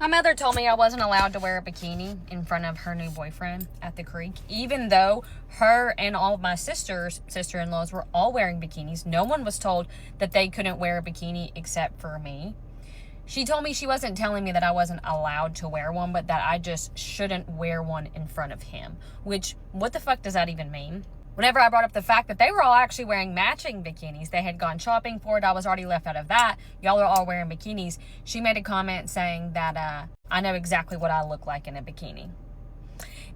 My mother told me I wasn't allowed to wear a bikini in front of her new boyfriend at the creek, even though her and all of my sister-in-laws were all wearing bikinis. No one was told that they couldn't wear a bikini except for me. She told me she wasn't telling me that I wasn't allowed to wear one, but that I just shouldn't wear one in front of him. Which, what the fuck does that even mean? Whenever I brought up the fact that they were all actually wearing matching bikinis, they had gone shopping for it, I was already left out of that, y'all are all wearing bikinis, she made a comment saying that I know exactly what I look like in a bikini.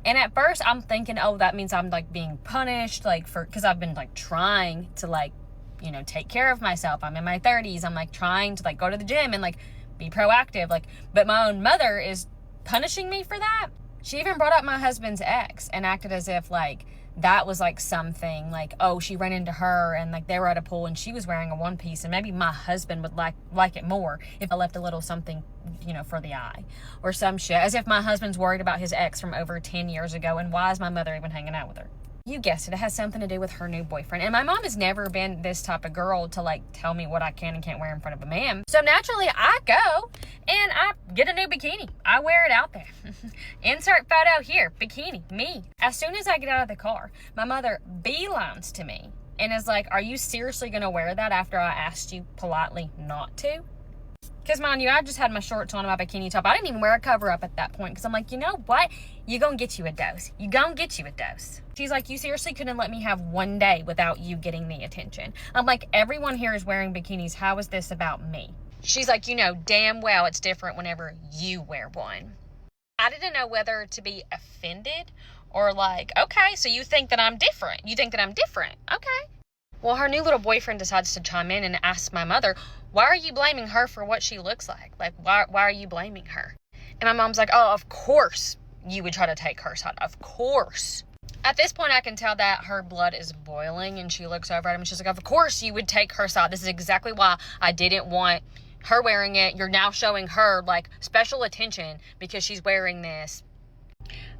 And at first I'm thinking, oh, that means I'm like being punished, like because I've been like trying to like, you know, take care of myself. I'm in my 30s. I'm like trying to like go to the gym and like be proactive. Like, but my own mother is punishing me for that. She even brought up my husband's ex and acted as if like that was like something like, oh, she ran into her and like they were at a pool and she was wearing a one piece and maybe my husband would like it more if I left a little something, you know, for the eye or some shit, as if my husband's worried about his ex from over 10 years ago and why is my mother even hanging out with her? You guessed it, it has something to do with her new boyfriend. And my mom has never been this type of girl to like tell me what I can and can't wear in front of a man. So naturally I go and I get a new bikini. I wear it out there. Insert photo here, bikini, me. As soon as I get out of the car, my mother beelines to me and is like, are you seriously gonna wear that after I asked you politely not to? Because mind you, I just had my shorts on and my bikini top. I didn't even wear a cover up at that point because I'm like, you know what? You gonna get you a dose. You gonna get you a dose. She's like, you seriously couldn't let me have one day without you getting the attention. I'm like, everyone here is wearing bikinis. How is this about me? She's like, you know damn well it's different whenever you wear one. I didn't know whether to be offended or like, okay, so you think that I'm different. You think that I'm different. Okay. Well, her new little boyfriend decides to chime in and ask my mother, why are you blaming her for what she looks like? Like, why are you blaming her? And my mom's like, oh, of course you would try to take her side. Of course. At this point, I can tell that her blood is boiling and she looks over at him and she's like, of course you would take her side. This is exactly why I didn't want her wearing it. You're now showing her like special attention because she's wearing this.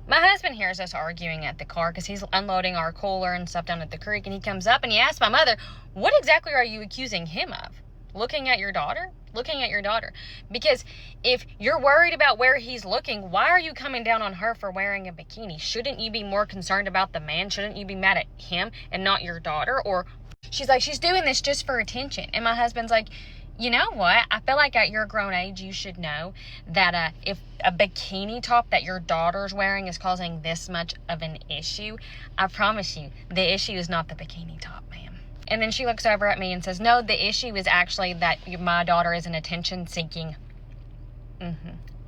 My husband hears us arguing at the car because he's unloading our cooler and stuff down at the creek, and he comes up and he asks my mother, what exactly are you accusing him of? Looking at your daughter? Looking at your daughter. Because if you're worried about where he's looking, why are you coming down on her for wearing a bikini? Shouldn't you be more concerned about the man? Shouldn't you be mad at him and not your daughter? Or she's like, she's doing this just for attention. And my husband's like, you know what? I feel like at your grown age, you should know that if a bikini top that your daughter's wearing is causing this much of an issue, I promise you, the issue is not the bikini top, ma'am. And then she looks over at me and says, no, the issue is actually that my daughter is an attention-seeking.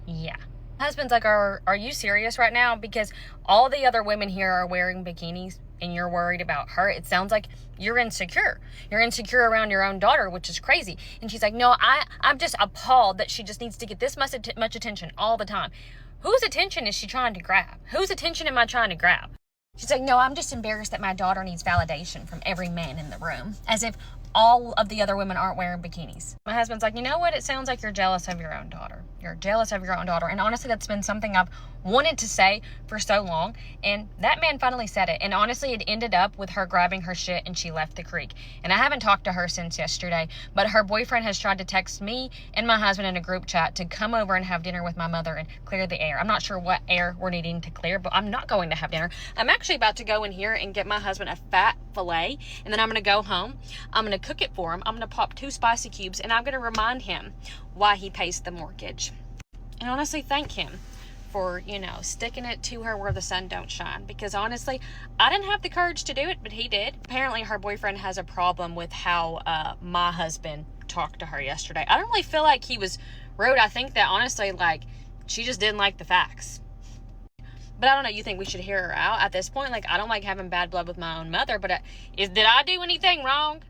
Yeah. Husband's like, are you serious right now? Because all the other women here are wearing bikinis and you're worried about her. It sounds like you're insecure. You're insecure around your own daughter, which is crazy. And she's like, no, I'm just appalled that she just needs to get this much attention all the time. Whose attention is she trying to grab? Whose attention am I trying to grab? She's like, no, I'm just embarrassed that my daughter needs validation from every man in the room. As if all of the other women aren't wearing bikinis. My husband's like, you know what? It sounds like you're jealous of your own daughter. You're jealous of your own daughter. And honestly, that's been something I've wanted to say for so long. And that man finally said it. And honestly, it ended up with her grabbing her shit and she left the creek. And I haven't talked to her since yesterday, but her boyfriend has tried to text me and my husband in a group chat to come over and have dinner with my mother and clear the air. I'm not sure what air we're needing to clear, but I'm not going to have dinner. I'm actually about to go in here and get my husband a fat filet. And then I'm going to go home. I'm going to cook it for him. I'm going to pop 2 spicy cubes and I'm going to remind him why he pays the mortgage. And honestly, thank him for, you know, sticking it to her where the sun don't shine. Because honestly, I didn't have the courage to do it, but he did. Apparently, her boyfriend has a problem with how my husband talked to her yesterday. I don't really feel like he was rude. I think that honestly, like, she just didn't like the facts. But I don't know, you think we should hear her out at this point? Like, I don't like having bad blood with my own mother, but did I do anything wrong?